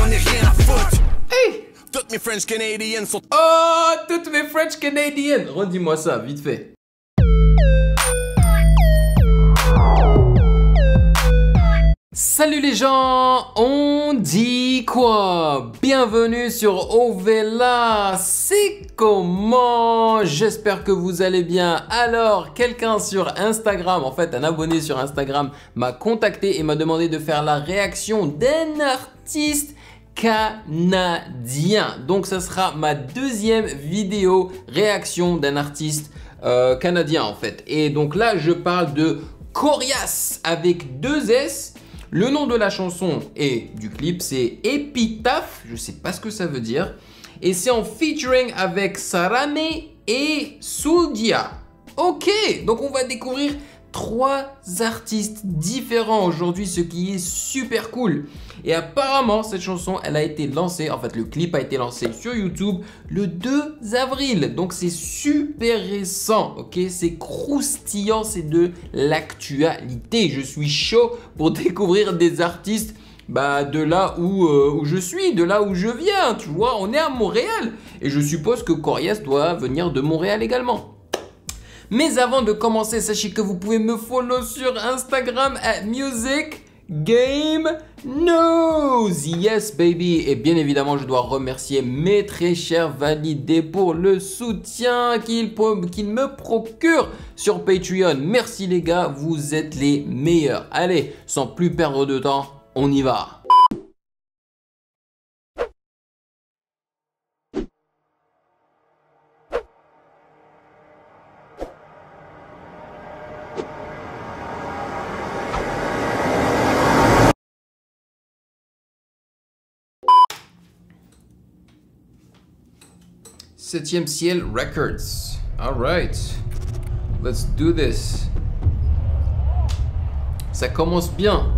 j'en ai rien à foutre. Hey! Toutes mes French Canadiennes sont... Oh, toutes mes French Canadiennes. Redis-moi ça, vite fait. Salut les gens, on dit quoi? Bienvenue sur Ovela, c'est comment? J'espère que vous allez bien. Alors, quelqu'un sur Instagram, en fait un abonné sur Instagram m'a contacté et m'a demandé de faire la réaction d'un artiste canadien. Donc ça sera ma deuxième vidéo réaction d'un artiste canadien en fait. Et donc là je parle de Corias avec 2 S. Le nom de la chanson et du clip, c'est Epitaph, je sais pas ce que ça veut dire. Et c'est en featuring avec Sarame et Souldia. Ok, donc on va découvrir 3 artistes différents aujourd'hui, ce qui est super cool. Et apparemment, cette chanson, elle a été lancée, en fait le clip a été lancé sur YouTube le 2 avril. Donc c'est super récent, ok? C'est croustillant, c'est de l'actualité. Je suis chaud pour découvrir des artistes de là où je suis, de là où je viens, tu vois. On est à Montréal et je suppose que Corias doit venir de Montréal également. Mais avant de commencer, sachez que vous pouvez me follow sur Instagram @musicgamenews. Yes baby. Et bien évidemment, je dois remercier mes très chers validés pour le soutien qu'ils me procurent sur Patreon. Merci les gars, vous êtes les meilleurs. Allez, sans plus perdre de temps, on y va. Septième ciel Records. Alright, let's do this. Ça commence bien.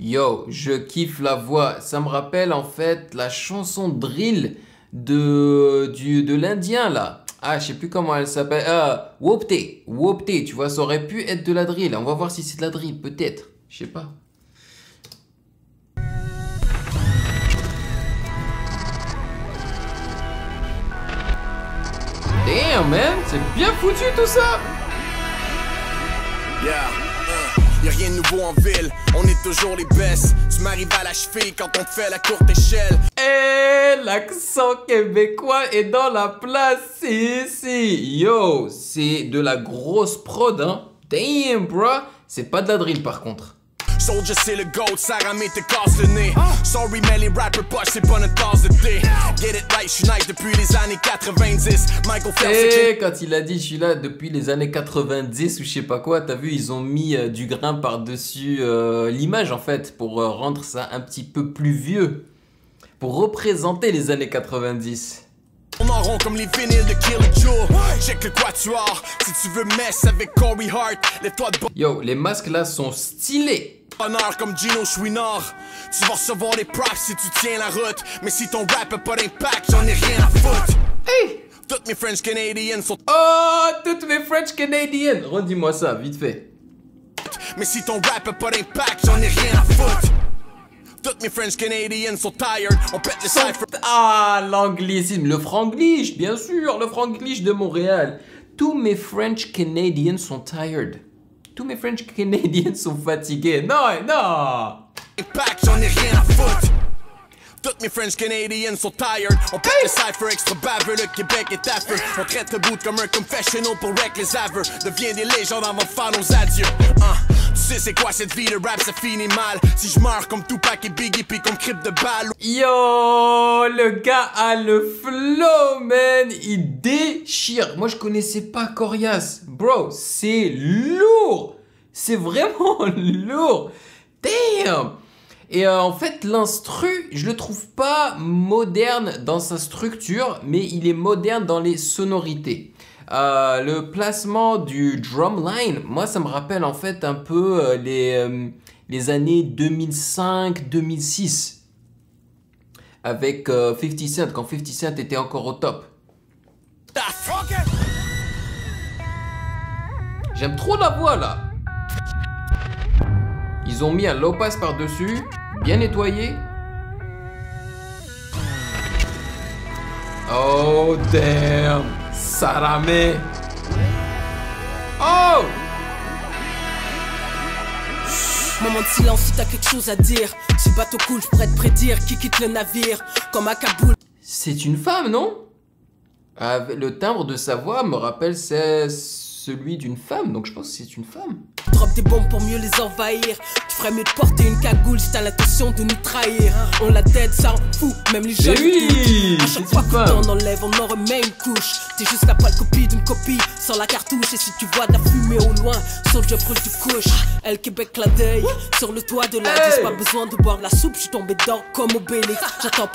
Yo, je kiffe la voix. Ça me rappelle en fait la chanson drill de l'Indien là. Ah, je sais plus comment elle s'appelle. Wopté. Wopté, tu vois, ça aurait pu être de la drill. On va voir si c'est de la drill, peut-être. Je sais pas. Damn, man. C'est bien foutu tout ça. Yeah. Y'a rien de nouveau en ville, on est toujours les best. Tu m'arrives à la cheville quand on te fait la courte échelle. Eh, l'accent québécois est dans la place ici. Yo, c'est de la grosse prod, hein. Damn, bro. C'est pas de la drill par contre. Soldier c'est le GOAT, Sarame te casse le nez. Sorry mais les rappers poches c'est pas notre tasse de thé. Get it right, je suis nice depuis les années 90. Michael Phelps. Et quand il a dit je suis là depuis les années 90 ou je sais pas quoi, t'as vu ils ont mis du grain par-dessus l'image en fait pour rendre ça un petit peu plus vieux. Pour représenter les années 90. On en rond comme les vinyles de Killer Joe. Check le quatuor, si tu veux mess avec Corey Hart, lève-toi de bon. Yo, les masques là sont stylés. Honneur comme Gino Chouinard. Tu vas recevoir des props si tu tiens la route. Mais si ton rap a pas d'impact, j'en ai rien à foutre. Hey! Toutes mes French Canadiennes sont... Oh, toutes mes French Canadiennes. Redis-moi ça, vite fait. Mais si ton rap a pas d'impact, j'en ai rien à foutre. Toutes mes French Canadiennes sont tired. On pète le cypher. Ah, l'anglicisme, le franglish, bien sûr, le franglish de Montréal. Tous mes French Canadiens sont tired. Tous mes French Canadiens sont fatigués. Non, non. Impact, j'en ai rien à foutre. Toutes mes French Canadiennes sont tired. On pète le cypher extra baveux, le Québec est affreux. On traite le boot comme un confessional pour wreck les aveux. Devient des légendes avant de faire nos adieux. Tu sais c'est quoi cette vie de rap, ça finit mal. Si je meurs comme Tupac et Biggie puis comme Crip de balle. Yo, le gars a le flow, man. Il déchire. Moi, je connaissais pas Corias. Bro, c'est lourd. C'est vraiment lourd. Damn. Et en fait, l'instru, je le trouve pas moderne dans sa structure, mais il est moderne dans les sonorités. Le placement du drumline, moi ça me rappelle en fait un peu les années 2005-2006 avec 50 Cent, quand 50 Cent était encore au top. J'aime trop la voix là. Ils ont mis un low pass par-dessus, bien nettoyé. Oh damn, Saramé. Oh! Moment de silence si t'as quelque chose à dire. Ce bateau coule, je pourrais te prédire qui quitte le navire. Comme à Kaboul. C'est une femme, non? Le timbre de sa voix me rappelle celui d'une femme, donc je pense que c'est une femme. Drop des bombes pour mieux les envahir. Tu ferais mieux de porter une cagoule si t'as l'intention de nous trahir. On la tête, ça en fout, même les jeunes. Oui, à chaque fois qu'on enlève, on en remet une couche. T'es juste la pâle copie d'une copie, sans la cartouche. Et si tu vois de la fumée au loin, sauf je proche du couche. Elle Québec clin d'œil, sur le toit de la 10. Pas besoin de boire de la soupe, je suis tombé dedans comme Obélix. J'attends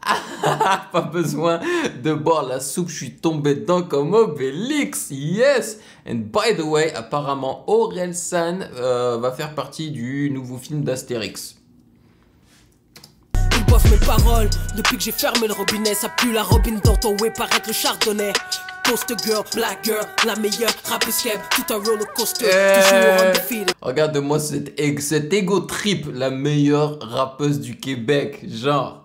pas besoin de boire la soupe, je suis tombé dedans comme Obélix. Yes. And by the way, apparemment Orelsan va faire partie du nouveau film d'Astérix. Ils boivent mes paroles. Depuis que j'ai fermé le robinet, ça pue la robine dans ton way, paraître le chardonnay. Poster girl, black girl, la meilleure rappeuse keb, tout un roller coaster, toujours undefeated. Regarde-moi cet ego trip, la meilleure rappeuse du Québec, genre.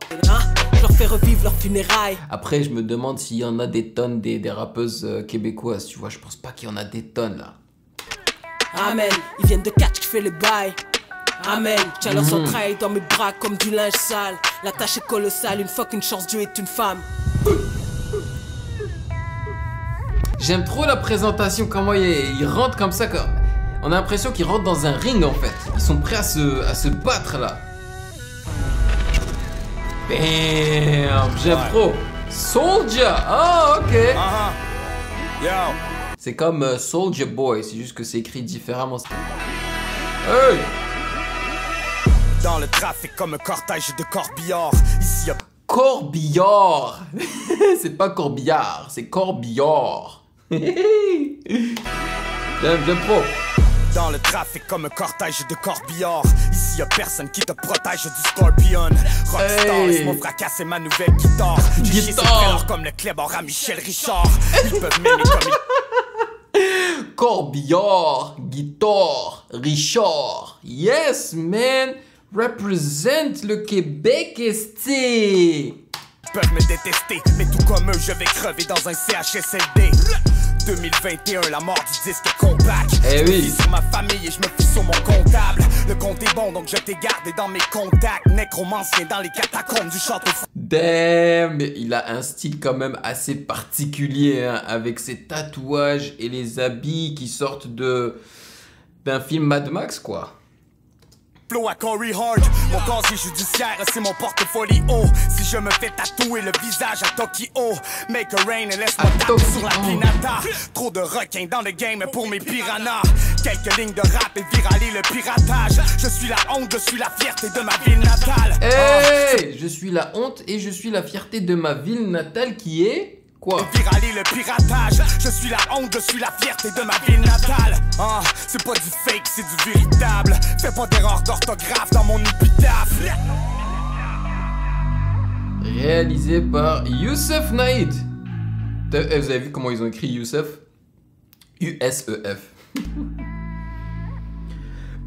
Je leur fais revivre leurs funérailles. Après, je me demande s'il y en a des tonnes des rappeuses québécoises, tu vois, je pense pas qu'il y en a des tonnes là. Amen, ils viennent de catch qui fait les bails. Amen, tiens leurs entrailles dans mes bras comme du linge sale. La tâche est colossale, une fois qu'une chance Dieu est une femme. J'aime trop la présentation, comment ils rentrent comme ça. On a l'impression qu'ils rentrent dans un ring en fait. Ils sont prêts à se battre là. Bam, j'aime trop. Soldier, oh ok. C'est comme Soldier Boy, c'est juste que c'est écrit différemment. Hey. Dans le trafic comme un cortège de corbillard. Ici y'a Corbillard. C'est pas Corbillard, c'est Corbillard. J'aime trop. Dans le trafic comme un cortège de corbillard. Ici y'a personne qui te protège du Scorpion. Rockstar, laisse-moi fracasser ma nouvelle guitare. J'ai chié comme le clébard à Michel Richard. Ils peuvent m'aimer comme Corbillard, guitare, Richard. Yes, man. Represent le Québec, esti. Peuvent me détester, mais tout comme eux, je vais crever dans un CHSLD. 2021, la mort du disque est compact. Eh oui. Je me fie sur ma famille et je me fie sur mon comptable. Le compte est bon, donc je t'ai gardé dans mes contacts. Nécromancien dans les catacombes du château. Damn, mais il a un style quand même assez particulier, hein, avec ses tatouages et les habits qui sortent d'un film Mad Max, quoi. Flow à Corey Hart, mon casier judiciaire, c'est mon portfolio. Si je me fais tatouer le visage à Tokyo, make a rain et laisse-moi taper sur la pinata. Trop de requins dans le game pour mes piranhas. Quelques lignes de rap et viraler le piratage. Je suis la honte, je suis la fierté de ma ville natale. Hey, je suis la honte et je suis la fierté de ma ville natale qui est... Quoi? Viraler le piratage, je suis la honte, je suis la fierté de ma ville natale. C'est pas du fake, c'est du véritable. Fais pas d'erreur d'orthographe dans mon épitaphe. Réalisé par Youssef Naïd. Vous avez vu comment ils ont écrit Youssef? U-S-E-F.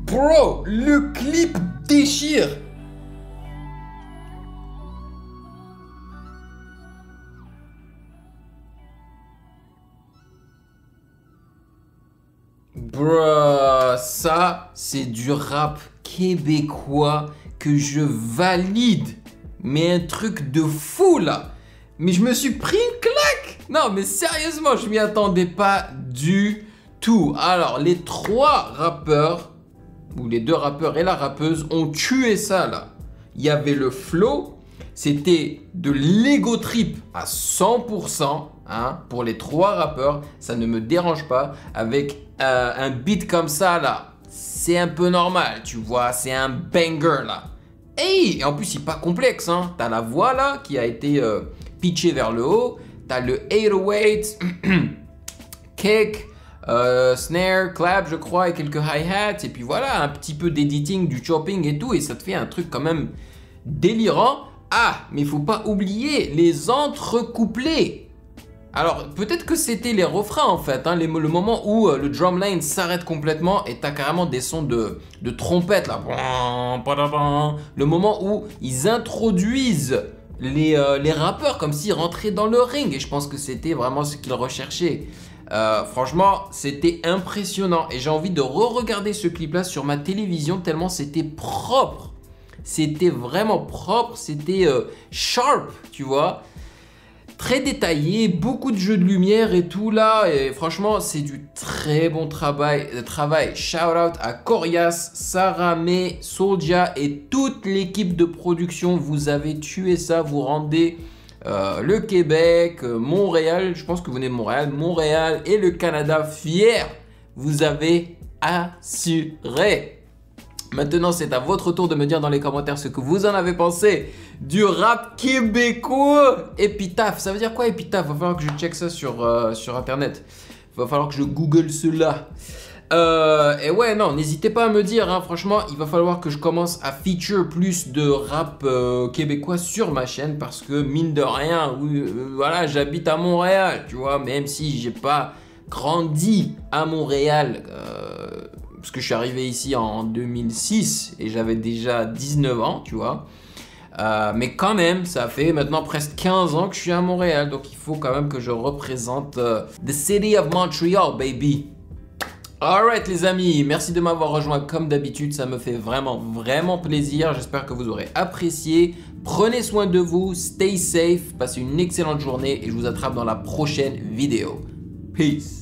Bro, le clip déchire. Bruh, ça, c'est du rap québécois que je valide. Mais un truc de fou, là. Mais je me suis pris une claque. Non, mais sérieusement, je m'y attendais pas du tout. Alors, les trois rappeurs, ou les deux rappeurs et la rappeuse, ont tué ça, là. Il y avait le flow, c'était de l'ego trip à 100%. Hein, pour les trois rappeurs, ça ne me dérange pas. Avec un beat comme ça là, c'est un peu normal, tu vois, c'est un banger là. Et en plus, il n'est pas complexe, hein. T'as la voix là qui a été pitchée vers le haut, t'as le 808, kick, snare, clap, je crois, et quelques hi-hats, et puis voilà, un petit peu d'editing, du chopping et tout, et ça te fait un truc quand même délirant. Ah, mais il faut pas oublier les entrecouplets. Alors, peut-être que c'était les refrains en fait, hein, le moment où le drumline s'arrête complètement et t'as carrément des sons de trompette là. Le moment où ils introduisent les rappeurs comme s'ils rentraient dans le ring et je pense que c'était vraiment ce qu'ils recherchaient. Franchement, c'était impressionnant et j'ai envie de re-regarder ce clip-là sur ma télévision tellement c'était propre. C'était vraiment propre, c'était sharp, tu vois. Très détaillé, beaucoup de jeux de lumière et tout là. Et franchement, c'est du très bon travail. Shout out à Corias, Sarah May, Soulja et toute l'équipe de production. Vous avez tué ça, vous rendez le Québec, Montréal, je pense que vous venez de Montréal et le Canada fiers. Vous avez assuré. Maintenant, c'est à votre tour de me dire dans les commentaires ce que vous en avez pensé du rap québécois. Épitaphe, ça veut dire quoi épitaphe? Va falloir que je check ça sur internet. Va falloir que je google cela. Et ouais, non, n'hésitez pas à me dire, hein, franchement, il va falloir que je commence à feature plus de rap québécois sur ma chaîne parce que mine de rien, oui, voilà, j'habite à Montréal, tu vois, même si j'ai pas grandi à Montréal. Parce que je suis arrivé ici en 2006 et j'avais déjà 19 ans, tu vois. Mais quand même, ça fait maintenant presque 15 ans que je suis à Montréal. Donc il faut quand même que je représente the city of Montreal, baby. Alright les amis, merci de m'avoir rejoint comme d'habitude. Ça me fait vraiment plaisir. J'espère que vous aurez apprécié. Prenez soin de vous, stay safe, passez une excellente journée et je vous attrape dans la prochaine vidéo. Peace.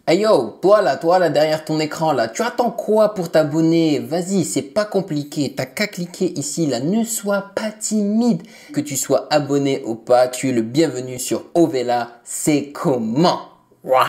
Hey yo, toi là, derrière ton écran là, tu attends quoi pour t'abonner? Vas-y, c'est pas compliqué, t'as qu'à cliquer ici là, ne sois pas timide. Que tu sois abonné ou pas, tu es le bienvenu sur Ovela, c'est comment? Ouah.